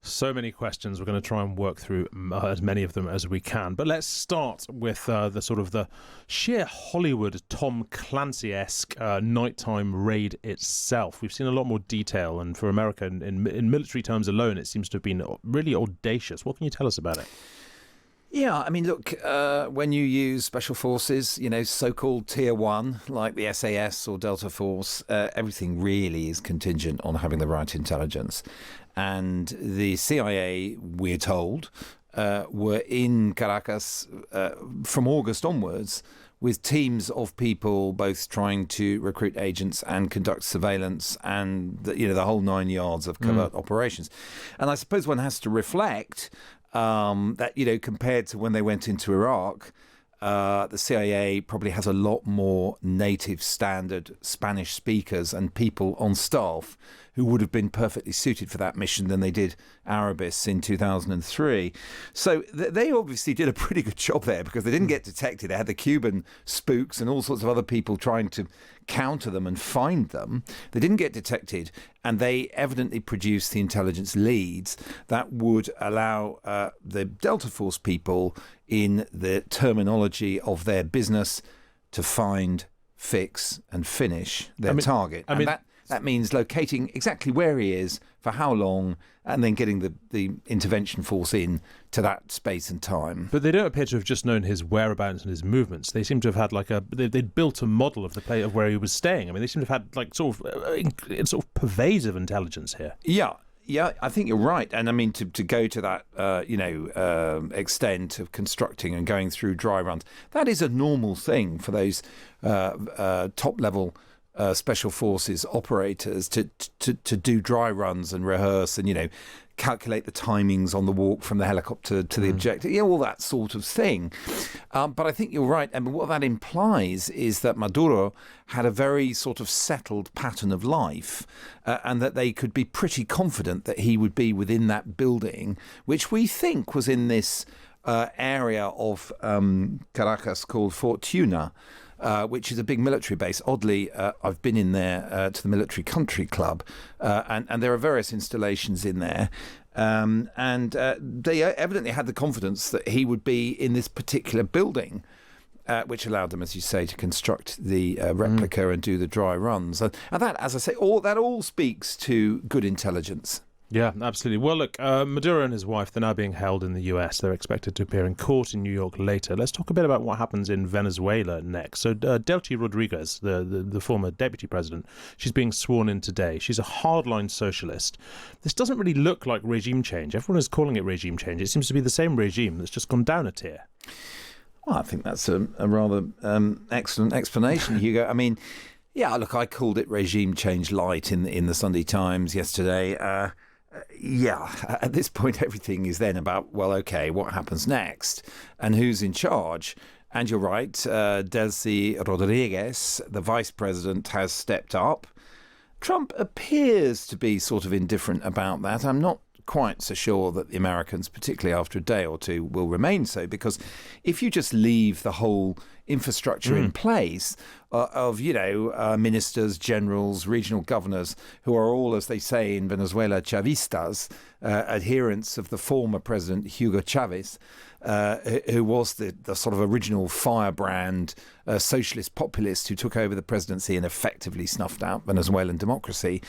So many questions. We're going to try and work through as many of them as we can. But let's start with the sheer Hollywood Tom Clancy-esque nighttime raid itself. We've seen a lot more detail, and for America, in military terms alone, it seems to have been really audacious. What can you tell us about it? Yeah, I mean, look, when you use special forces, so-called tier one, like the SAS or Delta Force, everything really is contingent on having the right intelligence. And the CIA, we're told, were in Caracas from August onwards with teams of people both trying to recruit agents and conduct surveillance and the whole 9 yards of covert operations. And I suppose one has to reflect that, compared to when they went into Iraq, the CIA probably has a lot more native standard Spanish speakers and people on staff who would have been perfectly suited for that mission than they did Arabis in 2003. So they obviously did a pretty good job there because they didn't get detected. They had the Cuban spooks and all sorts of other people trying to counter them and find them. They didn't get detected, and they evidently produced the intelligence leads that would allow the Delta Force people, in the terminology of their business, to find, fix and finish their target. That means locating exactly where he is, for how long, and then getting the intervention force in to that space and time. But they don't appear to have just known his whereabouts and his movements. They seem to have had they'd built a model of the place of where he was staying. I mean, they seem to have had sort of pervasive intelligence here. Yeah, I think you're right. And I mean, to go to that, extent of constructing and going through dry runs, that is a normal thing for those top-level special forces operators to do dry runs and rehearse and, calculate the timings on the walk from the helicopter to the objective, all that sort of thing. But I think you're right. I mean, what that implies is that Maduro had a very sort of settled pattern of life and that they could be pretty confident that he would be within that building, which we think was in this area of Caracas called Fort Tuna, which is a big military base. Oddly, I've been in there to the Military Country Club, and there are various installations in there. And they evidently had the confidence that he would be in this particular building, which allowed them, as you say, to construct the replica and do the dry runs. And that, as I say, that all speaks to good intelligence. Yeah, absolutely. Well, look, Maduro and his wife, they're now being held in the US. They're expected to appear in court in New York later. Let's talk a bit about what happens in Venezuela next. So Delcy Rodriguez, the former deputy president, she's being sworn in today. She's a hardline socialist. This doesn't really look like regime change. Everyone is calling it regime change. It seems to be the same regime that's just gone down a tier. Well, I think that's a rather excellent explanation, Hugo. I mean, yeah, look, I called it regime change light in the Sunday Times yesterday. At this point, everything is then about, well, okay, what happens next and who's in charge? And you're right, Delcy Rodriguez, the vice president, has stepped up. Trump appears to be sort of indifferent about that. I'm not quite so sure that the Americans, particularly after a day or two, will remain so, because if you just leave the whole infrastructure in place of ministers, generals, regional governors, who are all, as they say in Venezuela, Chavistas, adherents of the former president Hugo Chavez, who was the sort of original firebrand socialist populist who took over the presidency and effectively snuffed out Venezuelan democracy.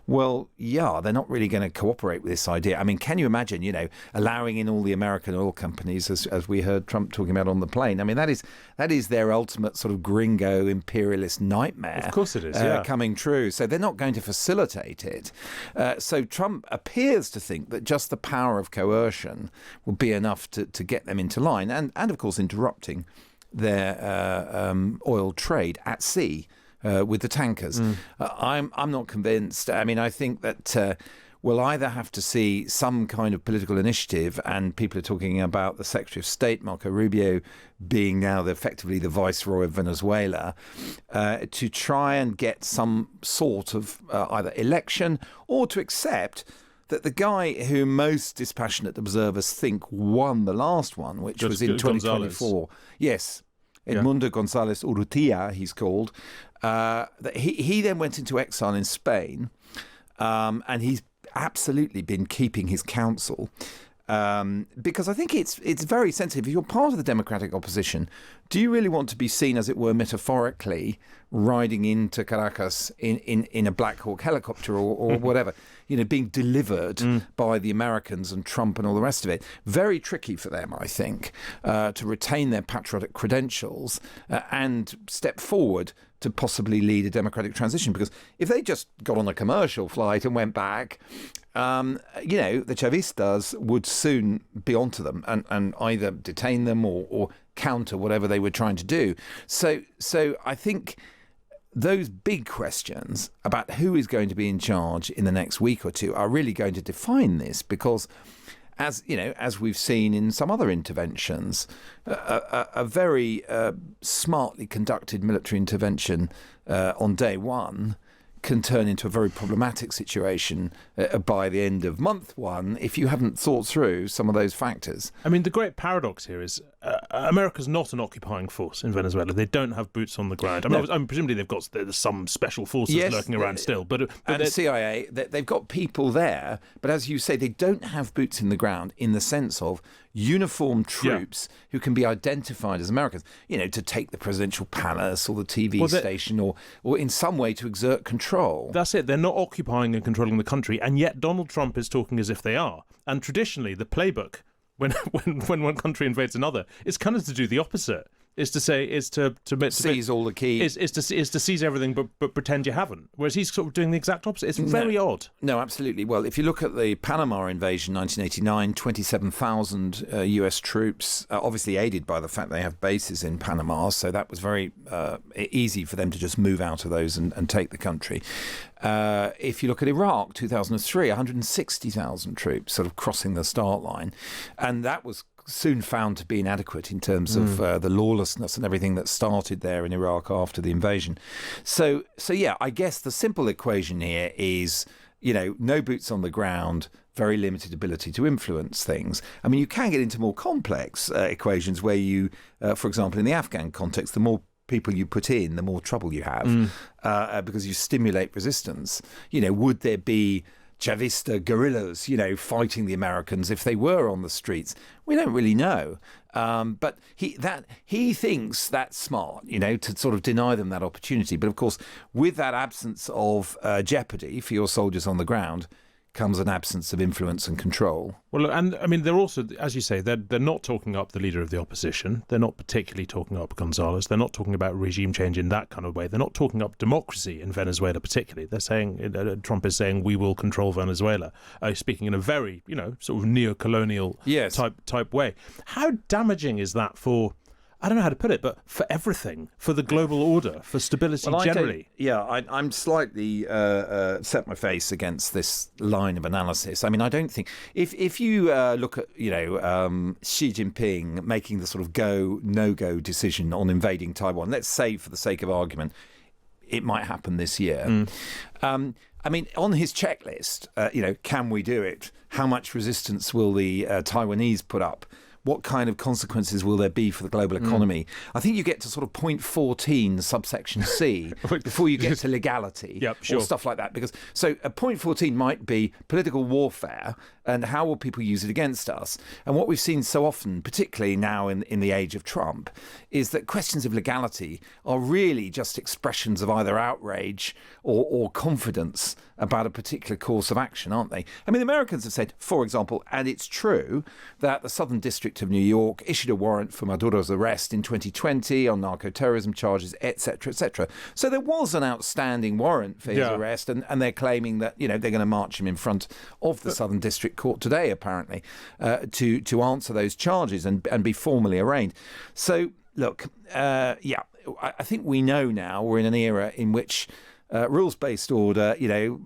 Well, yeah, they're not really going to cooperate with this idea. I mean, can you imagine, allowing in all the American oil companies, as we heard Trump talking about on the plane? I mean, that is their ultimate sort of gringo imperialist nightmare. Of course it is, coming true. So they're not going to facilitate it. So Trump appears to think that just the power of coercion will be enough to get them into line and of course, interrupting their oil trade at sea with the tankers. I'm not convinced. I mean, I think that we'll either have to see some kind of political initiative, and people are talking about the Secretary of State, Marco Rubio, being now effectively the Viceroy of Venezuela, to try and get some sort of either election or to accept that the guy who most dispassionate observers think won the last one, which was in 2024. Yes, Edmundo González Urrutia, he's called. That he then went into exile in Spain, and he's absolutely been keeping his counsel. Because I think it's very sensitive. If you're part of the democratic opposition, do you really want to be seen, as it were, metaphorically riding into Caracas in a Black Hawk helicopter or whatever, being delivered by the Americans and Trump and all the rest of it? Very tricky for them, I think, to retain their patriotic credentials and step forward to possibly lead a democratic transition. Because if they just got on a commercial flight and went back, the Chavistas would soon be onto them and either detain them or counter whatever they were trying to do. So I think those big questions about who is going to be in charge in the next week or two are really going to define this, because as we've seen in some other interventions, a very smartly conducted military intervention on day one can turn into a very problematic situation by the end of month one if you haven't thought through some of those factors. I mean, the great paradox here is America's not an occupying force in Venezuela. They don't have boots on the ground. I mean, presumably there's some special forces lurking around still. But and the CIA, they've got people there, but as you say, they don't have boots in the ground in the sense of uniformed troops who can be identified as Americans, to take the presidential palace or the TV station or in some way to exert control. That's it. They're not occupying and controlling the country, and yet Donald Trump is talking as if they are. And traditionally, the playbook, when one country invades another, is kind of to do the opposite. Is to seize all the keys. Is to seize everything, but pretend you haven't. Whereas he's sort of doing the exact opposite. It's very odd. No, absolutely. Well, if you look at the Panama invasion, 1989, 27,000 U.S. troops, obviously aided by the fact they have bases in Panama, so that was very easy for them to just move out of those and take the country. If you look at Iraq, 2003, 160,000 troops sort of crossing the start line, and that was soon found to be inadequate in terms of the lawlessness and everything that started there in Iraq after the invasion. So yeah, I guess the simple equation here is, no boots on the ground, very limited ability to influence things. I mean, you can get into more complex equations where you, for example, in the Afghan context, the more people you put in, the more trouble you have because you stimulate resistance. Would there be Chavista guerrillas, fighting the Americans if they were on the streets? We don't really know. But he thinks that's smart, to sort of deny them that opportunity. But of course, with that absence of jeopardy for your soldiers on the ground comes an absence of influence and control. Well, and I mean, they're also, as you say, they're not talking up the leader of the opposition. They're not particularly talking up Gonzalez. They're not talking about regime change in that kind of way. They're not talking up democracy in Venezuela particularly. They're saying, Trump is saying, we will control Venezuela, speaking in a very, sort of neo-colonial type way. How damaging is that for, I don't know how to put it, but for everything, for the global order, for stability generally? I'm slightly set my face against this line of analysis. I mean, I don't think if you look at Xi Jinping making the sort of no-go decision on invading Taiwan, let's say for the sake of argument, it might happen this year. I mean, on his checklist, can we do it? How much resistance will the Taiwanese put up? What kind of consequences will there be for the global economy? I think you get to sort of point 14 subsection C before you get to legality or stuff like that. Because so point 14 might be political warfare and how will people use it against us? And what we've seen so often, particularly now in the age of Trump, is that questions of legality are really just expressions of either outrage or confidence about a particular course of action, aren't they? I mean, the Americans have said, for example, and it's true, that the Southern District of New York issued a warrant for Maduro's arrest in 2020 on narco-terrorism charges, etc., etc. So there was an outstanding warrant for his arrest, and they're claiming that, they're going to march him in front of the Southern District Court today, apparently, to answer those charges and be formally arraigned. So, look, I think we know now we're in an era in which rules-based order,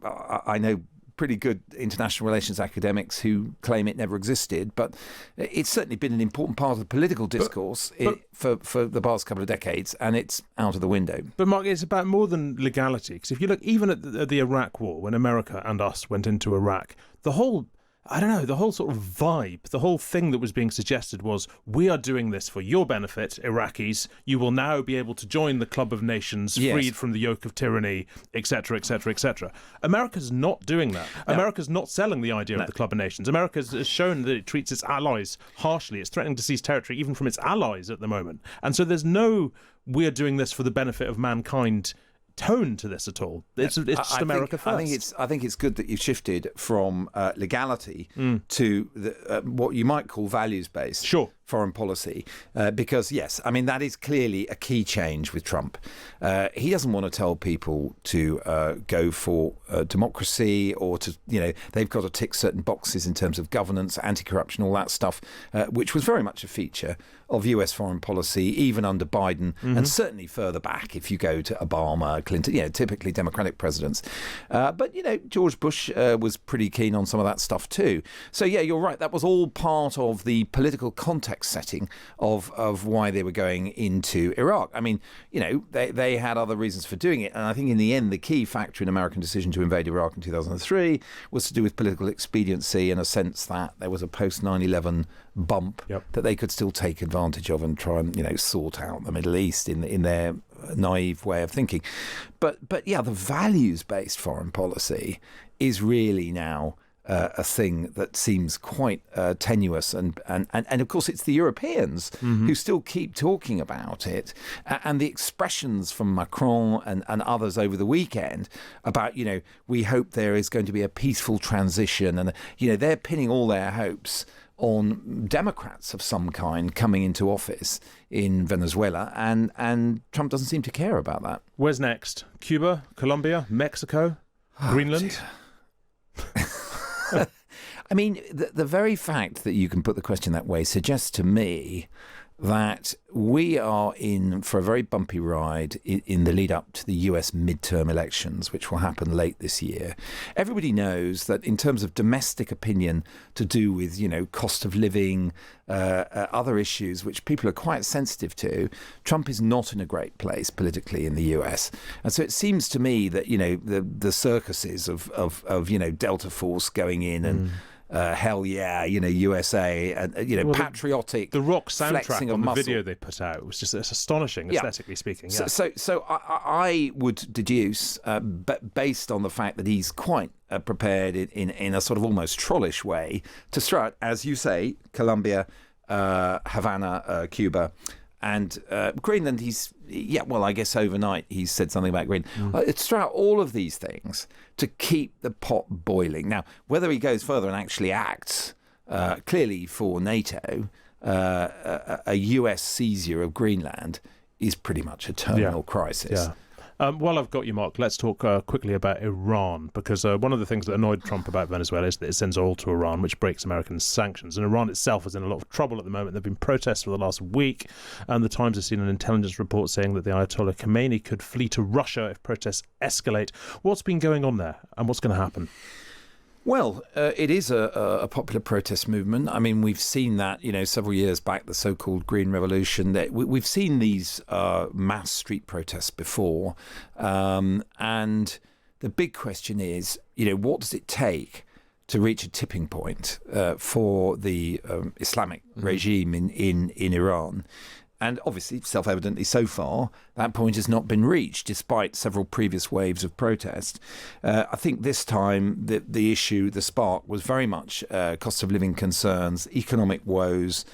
I know pretty good international relations academics who claim it never existed, but it's certainly been an important part of the political discourse for the past couple of decades, and it's out of the window. But Mark, it's about more than legality, because if you look even at the Iraq War, when America and us went into Iraq, the whole I don't know, the whole sort of vibe, the whole thing that was being suggested was, we are doing this for your benefit, Iraqis. You will now be able to join the club of nations, freed from the yoke of tyranny, etc., etc., etc. America's not doing that. No. America's not selling the idea of the club of nations. America has shown that it treats its allies harshly. It's threatening to seize territory even from its allies at the moment. And so there's no, we're doing this for the benefit of mankind tone to this at all. It's just America first. I think it's good that you've shifted from legality to what you might call values-based foreign policy, because yes, I mean that is clearly a key change with Trump. He doesn't want to tell people to go for democracy or to, they've got to tick certain boxes in terms of governance, anti-corruption, all that stuff, which was very much a feature of US foreign policy, even under Biden, and certainly further back if you go to Obama, Clinton, typically Democratic presidents. But, George Bush was pretty keen on some of that stuff too. So, yeah, you're right. That was all part of the political context setting of why they were going into Iraq. I mean, they had other reasons for doing it. And I think in the end, the key factor in American decision to invade Iraq in 2003 was to do with political expediency in a sense that there was a post 9/11 bump that they could still take advantage of and try and, sort out the Middle East in their naive way of thinking. But yeah, the values-based foreign policy is really now a thing that seems quite tenuous, and of course it's the Europeans who still keep talking about it, and the expressions from Macron and others over the weekend about we hope there is going to be a peaceful transition, and they're pinning all their hopes on Democrats of some kind coming into office in Venezuela, and Trump doesn't seem to care about that. Where's next? Cuba, Colombia, Mexico, Greenland? I mean, the very fact that you can put the question that way suggests to me that we are in for a very bumpy ride in the lead up to the US midterm elections, which will happen late this year. Everybody knows that in terms of domestic opinion to do with, cost of living, other issues which people are quite sensitive to, Trump is not in a great place politically in the US. And so it seems to me that, the circuses of Delta Force going in and hell yeah, USA, and patriotic. The rock soundtrack on the muscle. video they put out was just astounding, aesthetically speaking. Yeah. So I would deduce, based on the fact that he's quite prepared in a sort of almost trollish way to strut, as you say, Colombia, Havana, Cuba. And Greenland, I guess overnight he's said something about Greenland. It's throughout all of these things to keep the pot boiling. Now, whether he goes further and actually acts, clearly for NATO, a US seizure of Greenland is pretty much a terminal crisis. Yeah. While I've got you, Mark, let's talk quickly about Iran, because one of the things that annoyed Trump about Venezuela is that it sends oil to Iran, which breaks American sanctions. And Iran itself is in a lot of trouble at the moment. There have been protests for the last week, and the Times has seen an intelligence report saying that the Ayatollah Khomeini could flee to Russia if protests escalate. What's been going on there, and what's going to happen? Well, it is a popular protest movement. I mean, we've seen that, several years back, the so-called Green Revolution. That we've seen these mass street protests before. And the big question is, what does it take to reach a tipping point for the Islamic regime in Iran? And obviously, self-evidently so far, that point has not been reached, despite several previous waves of protest. I think this time the issue, the spark, was very much cost of living concerns, economic woes,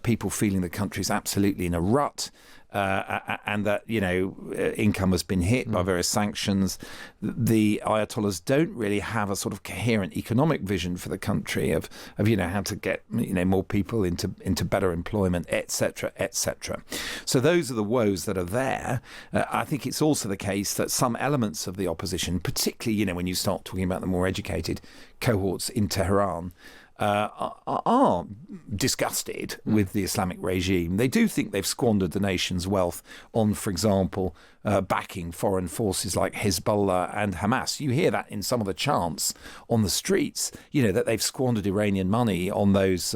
people feeling the country's absolutely in a rut, and that, income has been hit by various sanctions. The Ayatollahs don't really have a sort of coherent economic vision for the country of how to get, more people into better employment, etc., etc. So those are the woes that are there. I think it's also the case that some elements of the opposition, particularly, when you start talking about the more educated cohorts in Tehran, are disgusted with the Islamic regime. They do think they've squandered the nation's wealth on, for example, backing foreign forces like Hezbollah and Hamas. You hear that in some of the chants on the streets, that they've squandered Iranian money on those,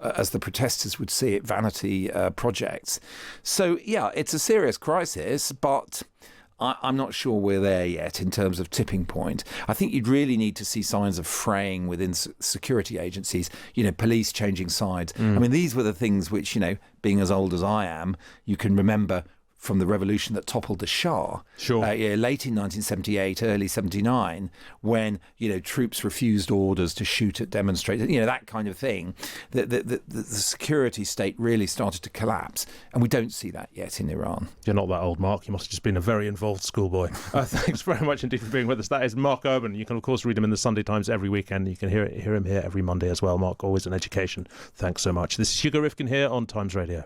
as the protesters would see it, vanity projects. So, yeah, it's a serious crisis, but I'm not sure we're there yet in terms of tipping point. I think you'd really need to see signs of fraying within security agencies, police changing sides. I mean, these were the things which, being as old as I am, you can remember from the revolution that toppled the Shah, Sure. Late in 1978, early 79, when troops refused orders to shoot at demonstrators, that kind of thing. The security state really started to collapse, and we don't see that yet in Iran. You're not that old, Mark. You must have just been a very involved schoolboy. Thanks very much indeed for being with us. That is Mark Urban. You can, of course, read him in the Sunday Times every weekend. You can hear him here every Monday as well. Mark, always an education. Thanks so much. This is Hugo Rifkin here on Times Radio.